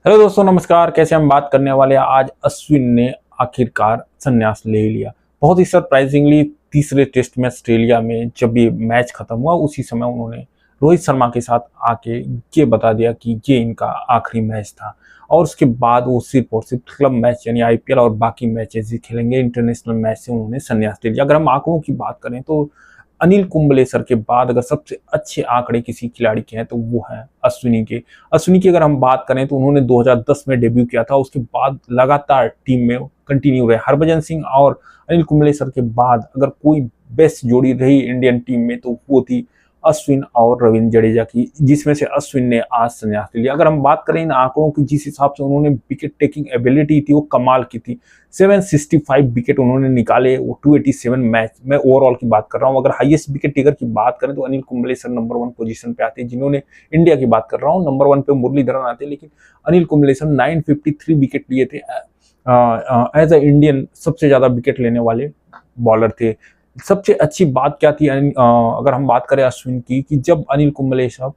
Hello दोस्तों, नमस्कार। कैसे हम बात करने वाले हैं आज अश्विन ने आखिरकार संन्यास ले लिया। बहुत ही सरप्राइजिंगली तीसरे टेस्ट में ऑस्ट्रेलिया में जब ये मैच खत्म हुआ उसी समय उन्होंने रोहित शर्मा के साथ आके ये बता दिया कि ये इनका आखिरी मैच था और उसके बाद वो सिर्फ और सिर्फ क्लब मैच यानी आईपीएल और बाकी मैचेस ही खेलेंगे। इंटरनेशनल मैच से उन्होंने संन्यास ले लिया। अगर हम आंकड़ों की बात करें तो अनिल कुंबलेसर के बाद अगर सबसे अच्छे आंकड़े किसी खिलाड़ी के हैं तो वो हैं अश्विनी के। अश्विनी की अगर हम बात करें तो उन्होंने 2010 में डेब्यू किया था, उसके बाद लगातार टीम में कंटिन्यू रहे। हरभजन सिंह और अनिल कुंबलेसर के बाद अगर कोई बेस्ट जोड़ी रही इंडियन टीम में तो वो थी अश्विन और रविंद्र जडेजा की, जिसमें से अश्विन ने आज संन्यास ले लिया। अगर हम बात करें इन आंकड़ों की, जिस हिसाब से उन्होंने विकेट टेकिंग एबिलिटी थी वो कमाल की थी। 765 विकेट उन्होंने निकाले, वो 287 मैच में ओवरऑल की बात कर रहा हूँ। अगर हाईएस्ट विकेट टेकर की बात करें तो अनिल कुंबलेसर नंबर 1 पोजीशन पे आते हैं। जिन्होंने इंडिया की बात कर रहा हूँ, नंबर 1 पे मुरलीधरन आते हैं, लेकिन अनिल कुंबलेसर 953 विकेट लिए थे। एज ए इंडियन सबसे ज्यादा विकेट लेने वाले बॉलर थे। सबसे अच्छी बात क्या थी अगर हम बात करें अश्विन की, कि जब अनिल कुंबलेसर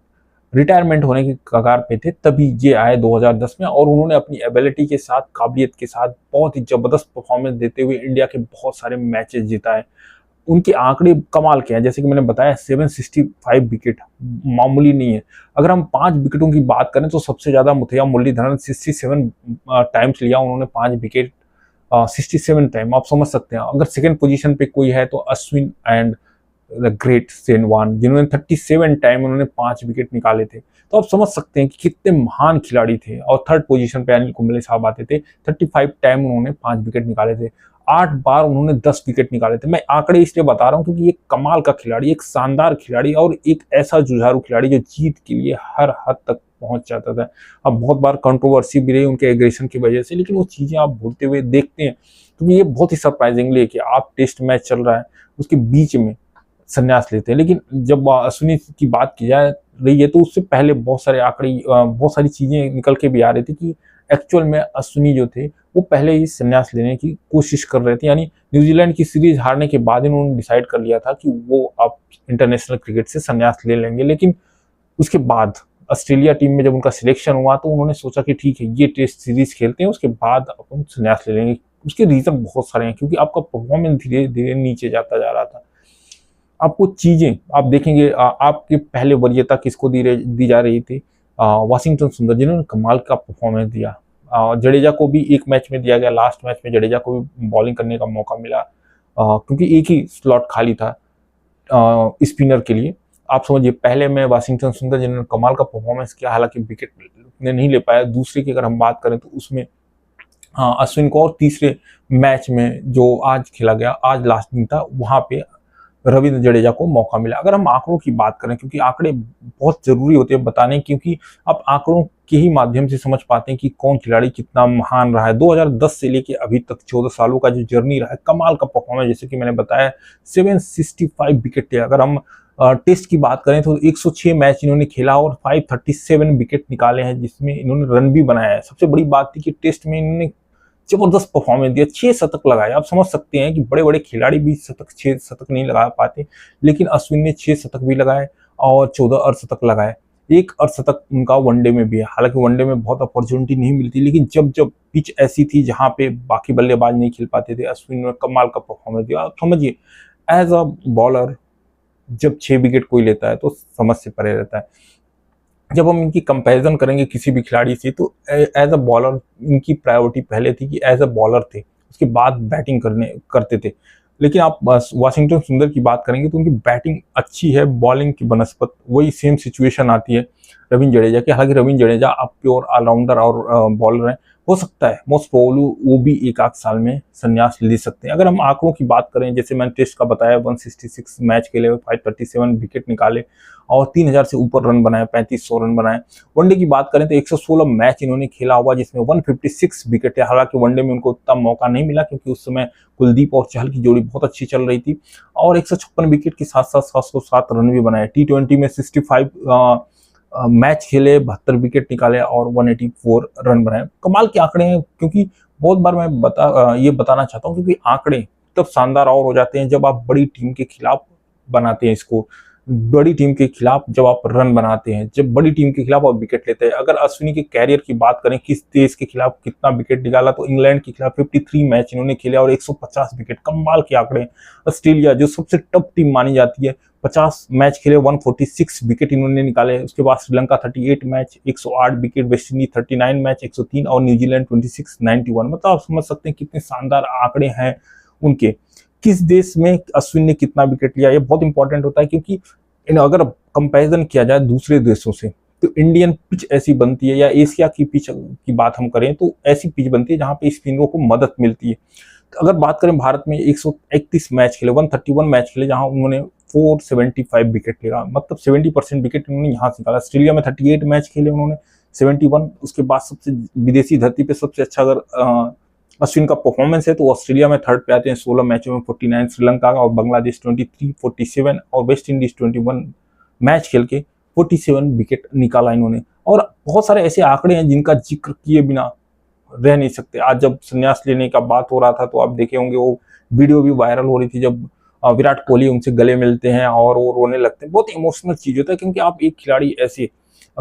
रिटायरमेंट होने के कगार पे थे तभी ये आए 2010 में, और उन्होंने अपनी एबिलिटी के साथ, काबिलियत के साथ बहुत ही जबरदस्त परफॉर्मेंस देते हुए इंडिया के बहुत सारे मैचेस जिताए। उनके आंकड़े कमाल के हैं, जैसे कि मैंने बताया 765 विकेट मामूली नहीं है। अगर हम 5 विकेटों की बात करें तो सबसे ज्यादा मुथैया मुरलीधरन 67 टाइम्स लिया उन्होंने 5 विकेट, 67 टाइम। आप समझ सकते हैं। अगर सेकंड पोजीशन पे कोई है तो अश्विन एंड द ग्रेट सेनवान, जिन्होंने 37 टाइम उन्होंने 5 विकेट निकाले थे। तो आप समझ सकते हैं कि कितने महान खिलाड़ी थे। और थर्ड पोजीशन पे अनिल कुंबले साहब आते थे, 35 टाइम उन्होंने 5 विकेट निकाले थे। 8 बार उन्होंने 10 विकेट निकाले थे। मैं आंकड़े इसलिए बता रहा हूँ क्योंकि एक कमाल का खिलाड़ी, एक शानदार खिलाड़ी और एक ऐसा जुझारू खिलाड़ी जो जीत के लिए हर हद तक पहुंच जाता था। अब बहुत बार कंट्रोवर्सी भी रही उनके एग्रेशन की वजह से, लेकिन वो चीजें आप भूलते हुए देखते हैं। क्योंकि ये बहुत ही सरप्राइजिंगली है कि आप टेस्ट मैच चल रहा है उसके बीच में संन्यास लेते हैं। लेकिन जब अश्विनी की बात की जा रही है तो उससे पहले बहुत सारे आंकड़े, बहुत सारी चीजें निकल के भी आ रही थी कि एक्चुअल में अश्विनी जो थे वो पहले ही संन्यास लेने की कोशिश कर रहे थे। यानी न्यूजीलैंड की सीरीज हारने के बाद इन्होंने डिसाइड कर लिया था कि वो अब इंटरनेशनल क्रिकेट से संन्यास ले लेंगे। लेकिन उसके बाद ऑस्ट्रेलिया टीम में जब उनका सिलेक्शन हुआ तो उन्होंने सोचा कि ठीक है, ये टेस्ट सीरीज खेलते हैं, उसके बाद अपन संन्यास ले लेंगे। उसके रीजन बहुत सारे हैं, क्योंकि आपका परफॉर्मेंस धीरे धीरे नीचे जाता जा रहा था। आपको चीजें आप देखेंगे, आपके पहले वरीयता किसको दी जा रही थी? वाशिंगटन सुंदर, जिन्होंने कमाल का परफॉर्मेंस दिया। जडेजा को भी एक मैच में दिया गया, लास्ट मैच में जडेजा को भी बॉलिंग करने का मौका मिला, क्योंकि एक ही स्लॉट खाली था स्पिनर के लिए। आप समझिए, पहले में वाशिंगटन सुंदर जिन्होंने कमाल का परफॉर्मेंस किया, हालांकि विकेट ने नहीं ले पाया। दूसरे की अगर हम बात करें तो उसमें अश्विन को, और तीसरे मैच में जो आज खेला गया, आज लास्ट दिन था, वहां पे रविंद्र जडेजा को मौका मिला। अगर हम आंकड़ों की बात करें, क्योंकि आंकड़े बहुत जरूरी होते हैं बताने, क्योंकि आप आंकड़ों के ही माध्यम से समझ पाते हैं कि कौन खिलाड़ी कितना महान रहा है। 2010 से लेके अभी तक 14 सालों का जो जर्नी रहा है, कमाल का परफॉर्मेंस, जैसे कि मैंने बताया 765 विकेट थे। अगर हम टेस्ट की बात करें तो 106 मैच इन्होंने खेला और 537 विकेट निकाले हैं, जिसमें इन्होंने रन भी बनाया है। सबसे बड़ी बात थी कि टेस्ट में इन्होंने जबरदस्त परफॉर्मेंस दिया, 6 शतक लगाए। आप समझ सकते हैं कि बड़े बड़े खिलाड़ी भी 6 शतक नहीं लगा पाते, लेकिन अश्विन ने 6 शतक भी लगाए और 14 अर्धशतक लगाए। एक अर्धशतक उनका वनडे में भी है। हालांकि वनडे में बहुत अपॉर्चुनिटी नहीं मिलती, लेकिन जब जब पिच ऐसी थी जहां पे बाकी बल्लेबाज नहीं खेल पाते थे, अश्विन ने कमाल का परफॉर्मेंस दिया। आप समझिए, एज अ बॉलर जब 6 विकेट कोई लेता है तो समझ से परे रहता है। जब हम इनकी कंपैरिजन करेंगे किसी भी खिलाड़ी से तो एज अ बॉलर इनकी प्रायोरिटी पहले थी कि एज अ बॉलर थे, उसके बाद बैटिंग करते थे। लेकिन आप वाशिंगटन सुंदर की बात करेंगे तो उनकी बैटिंग अच्छी है, बॉलिंग की बनस्पत वही सेम सिचुएशन आती है रविंद्र जडेजा की। हालांकि रविंद्र जडेजा आप प्योर ऑलराउंडर और बॉलर हैं, हो सकता है मोस्ट प्रोबेबली वो भी एक आध साल में संन्यास ले सकते हैं। अगर हम आंकड़ों की बात करें, जैसे मैंने टेस्ट का बताया, 166 मैच खेले, 537 विकेट निकाले और 3000 से ऊपर रन बनाए, 3500 रन बनाए। वनडे की बात करें तो 116 मैच इन्होंने खेला हुआ, जिसमें 156 विकेट है। हालांकि वनडे में उनको उतना मौका नहीं मिला क्योंकि उस समय कुलदीप और चहल की जोड़ी बहुत अच्छी चल रही थी, और 156 विकेट के साथ साथ 707 रन भी बनाए। T20 में 65 मैच खेले, 72 विकेट निकाले और 184 रन बनाए। कमाल के आंकड़े हैं, क्योंकि बहुत बार मैं ये बताना चाहता हूँ, क्योंकि आंकड़े तब शानदार और हो जाते हैं जब आप बड़ी टीम के खिलाफ बनाते हैं स्कोर। बड़ी टीम के खिलाफ जब आप रन बनाते हैं, जब बड़ी टीम के खिलाफ आप विकेट लेते हैं। अगर अश्विनी के कैरियर की बात करें किस देश के खिलाफ कितना विकेट निकाला, तो इंग्लैंड के खिलाफ 53 मैच इन्होंने खेले और 150 विकेट, कमाल के आंकड़े। ऑस्ट्रेलिया जो सबसे टफ टीम मानी जाती है, 50 मैच खेले, 146 विकेट इन्होंने निकाले। उसके बाद Sri Lanka 38 match 108 wicket, West Indies 39 match 103 और न्यूजीलैंड 26 91। मतलब आप समझ सकते हैं कितने शानदार आंकड़े हैं उनके। किस देश में अश्विन ने कितना विकेट लिया, ये बहुत इंपॉर्टेंट होता है, क्योंकि अगर कंपैरिजन किया जाए दूसरे देशों से तो इंडियन पिच ऐसी बनती है, या एशिया की पिच की बात हम करें तो ऐसी पिच बनती है जहां पे स्पिनरों को मदद मिलती है। तो अगर बात करें भारत में 131 मैच खेले, 131 मैच खेले, जहां उन्होंने 475 विकेट लिया, मतलब 70% विकेट उन्होंने यहाँ से निकाला। ऑस्ट्रेलिया में 38 मैच खेले उन्होंने 71। उसके बाद सबसे विदेशी धरती पे सबसे अच्छा अगर अश्विन का परफॉर्मेंस है तो ऑस्ट्रेलिया में थर्ड पे आते हैं 16 मैचों में 49, श्रीलंका और बांग्लादेश 23 47 और वेस्ट इंडीज 21 मैच खेल के 47 विकेट निकाला इन्होंने। और बहुत सारे ऐसे आंकड़े हैं जिनका जिक्र किए बिना रह नहीं सकते। आज जब संन्यास लेने का बात हो रहा था तो आप देखे होंगे वो वीडियो भी वायरल हो रही थी, जब विराट कोहली उनसे गले मिलते हैं और वो रोने लगते हैं। बहुत इमोशनल चीज होता है, क्योंकि आप एक खिलाड़ी ऐसे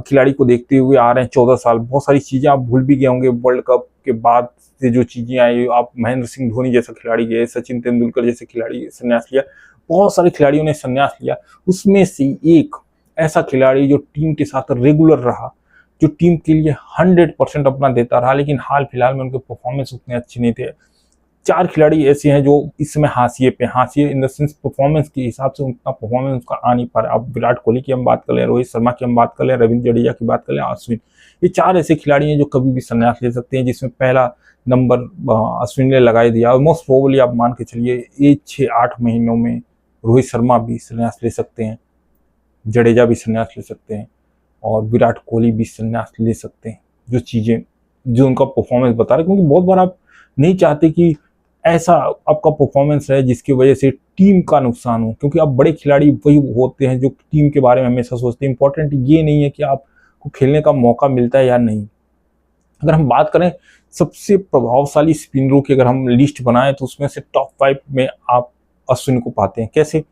खिलाड़ी को देखते हुए आ रहे हैं 14 साल, बहुत सारी चीजें आप भूल भी गए होंगे वर्ल्ड कप के बाद से जो चीजें आई। आप महेंद्र सिंह धोनी जैसा खिलाड़ी गए, सचिन तेंदुलकर जैसे खिलाड़ी संन्यास लिया, बहुत सारे खिलाड़ियों ने संन्यास लिया। उसमें से एक ऐसा खिलाड़ी जो टीम के साथ रेगुलर रहा, जो टीम के लिए 100% अपना देता रहा, लेकिन हाल फिलहाल में उनके परफॉर्मेंस उतने अच्छे नहीं थे। 4 खिलाड़ी ऐसे हैं जो इस समय हाशिए इन द सेंस परफॉर्मेंस के हिसाब से उनका परफॉर्मेंस उनका आ नहीं पा रहा। अब विराट कोहली की हम बात कर लें, रोहित शर्मा की हम बात कर लें, रविंद्र जडेजा की बात कर लें, अश्विन, ये 4 ऐसे खिलाड़ी हैं जो कभी भी संन्यास ले सकते हैं, जिसमें पहला नंबर अश्विन ने लगाई दिया। और मोस्ट प्रोबेबली आप मान के चलिए ये 6-8 महीनों में रोहित शर्मा भी संन्यास ले सकते हैं, जडेजा भी संन्यास ले सकते हैं और विराट कोहली भी संन्यास ले सकते हैं, जो चीजें जो उनका परफॉर्मेंस बता रहे। क्योंकि बहुत बार आप नहीं चाहते कि ऐसा आपका परफॉर्मेंस है जिसकी वजह से टीम का नुकसान हो, क्योंकि आप बड़े खिलाड़ी वही होते हैं जो टीम के बारे में हमेशा सोचते हैं। इंपॉर्टेंट ये नहीं है कि आपको खेलने का मौका मिलता है या नहीं। अगर हम बात करें सबसे प्रभावशाली स्पिनरों की, अगर हम लिस्ट बनाएं तो उसमें से टॉप 5 में आप अश्विन को पाते हैं। कैसे?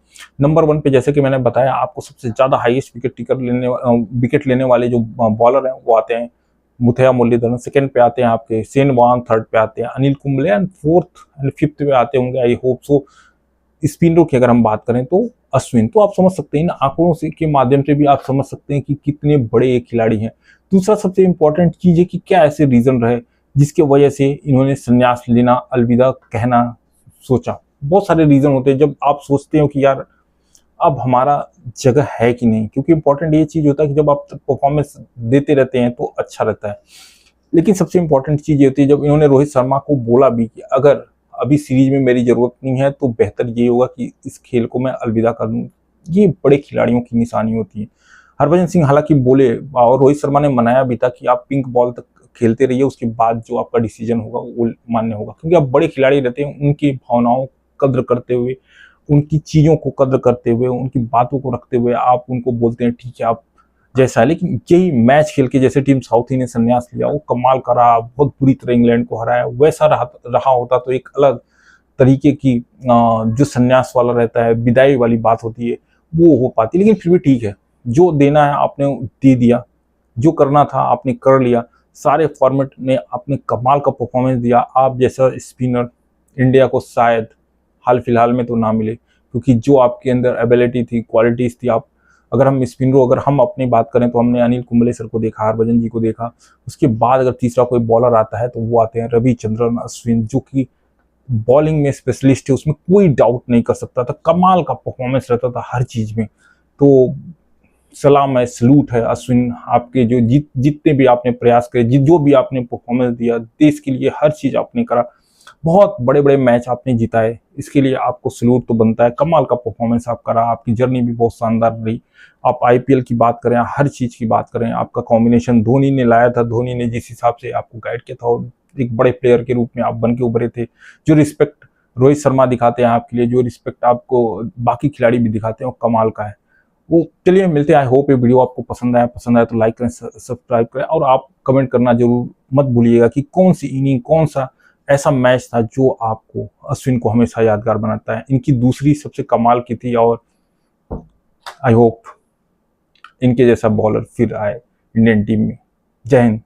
नंबर 1 पे जैसे कि मैंने बताया आपको, सबसे ज्यादा हाईएस्ट विकेट लेने वाले जो बॉलर हैं वो आते हैं मुथैया मुरलीधरन, सेकंड पे आते हैं आपके शेन वॉर्न, थर्ड पे आते हैं Anil Kumble and fourth and fifth पे आते होंगे आई होप सो स्पिनरों की अगर हम बात करें तो अश्विन। तो आप समझ सकते हैं इन आंकड़ों से के माध्यम से भी आप समझ सकते हैं कि कितने बड़े ये खिलाड़ी हैं। दूसरा सबसे इंपॉर्टेंट चीज है कि क्या ऐसे रीजन रहे जिसके वजह से इन्होंने संन्यास लेना, अलविदा कहना सोचा। बहुत सारे रीजन होते हैं जब आप सोचते हो कि यार अब हमारा जगह है कि नहीं, क्योंकि इंपॉर्टेंट ये चीज होता है कि जब आप परफॉर्मेंस देते रहते हैं तो अच्छा रहता है। लेकिन सबसे इंपॉर्टेंट चीज ये होती है जब इन्होंने रोहित शर्मा को बोला भी कि अगर अभी सीरीज में मेरी जरूरत नहीं है तो बेहतर ये होगा कि इस खेल को मैं अलविदा कर दूं। ये बड़े खिलाड़ियों की निशानी होती है। हरभजन सिंह हालांकि बोले और रोहित शर्मा ने मनाया भी था कि आप पिंक बॉल तक खेलते रहिए, उसके बाद जो आपका डिसीजन होगा वो मान्य होगा, क्योंकि आप बड़े खिलाड़ी रहते हैं, उनकी भावनाओं कद्र करते हुए, उनकी चीजों को कद्र करते हुए, उनकी बातों को रखते हुए आप उनको बोलते हैं ठीक है आप जैसा है। लेकिन यही मैच खेल के जैसे टीम साउथी ने संन्यास लिया, वो कमाल करा, बहुत बुरी तरह इंग्लैंड को हराया, वैसा रहा होता तो एक अलग तरीके की जो संन्यास वाला रहता है, विदाई वाली बात होती है, वो हो पाती। लेकिन फिर भी ठीक है, जो देना है आपने दे दिया, जो करना था आपने कर लिया, सारे फॉर्मेट में आपने कमाल का परफॉर्मेंस दिया। आप जैसा स्पिनर इंडिया को शायद हाल फिलहाल में तो ना मिले, क्योंकि जो आपके अंदर एबिलिटी थी, क्वालिटीज थी, आप अगर हम अपनी बात करें तो हमने अनिल कुंबले सर को देखा, हरभजन जी को देखा, उसके बाद अगर तीसरा कोई बॉलर आता है तो वो आते हैं रविचंद्रन अश्विन, जो कि बॉलिंग में स्पेशलिस्ट है, उसमें कोई डाउट नहीं कर सकता था, कमाल का परफॉर्मेंस रहता था हर चीज में। तो सलाम है, सलूट है अश्विन, आपके जो जितने भी आपने प्रयास करे, जो भी आपने परफॉर्मेंस दिया देश के लिए, हर चीज आपने करा, बहुत बड़े बड़े मैच आपने जिताए, इसके लिए आपको सलूट तो बनता है। कमाल का परफॉर्मेंस आप करा, आपकी जर्नी भी बहुत शानदार रही। आप आईपीएल की बात करें, हर चीज की बात करें, आपका कॉम्बिनेशन धोनी ने लाया था, धोनी ने जिस हिसाब से आपको गाइड किया था और एक बड़े प्लेयर के रूप में आप बन के उभरे थे, जो रिस्पेक्ट रोहित शर्मा दिखाते हैं आपके लिए, जो रिस्पेक्ट आपको बाकी खिलाड़ी भी दिखाते हैं, वो कमाल का है। वो चलिए मिलते हैं। आई होप ये वीडियो आपको पसंद आया तो लाइक करें, सब्सक्राइब करें और आप कमेंट करना जरूर मत भूलिएगा कि कौन सी इनिंग, कौन सा ऐसा मैच था जो आपको अश्विन को हमेशा यादगार बनाता है। इनकी दूसरी सबसे कमाल की थी और आई होप इनके जैसा बॉलर फिर आए इंडियन टीम में। जय हिंद।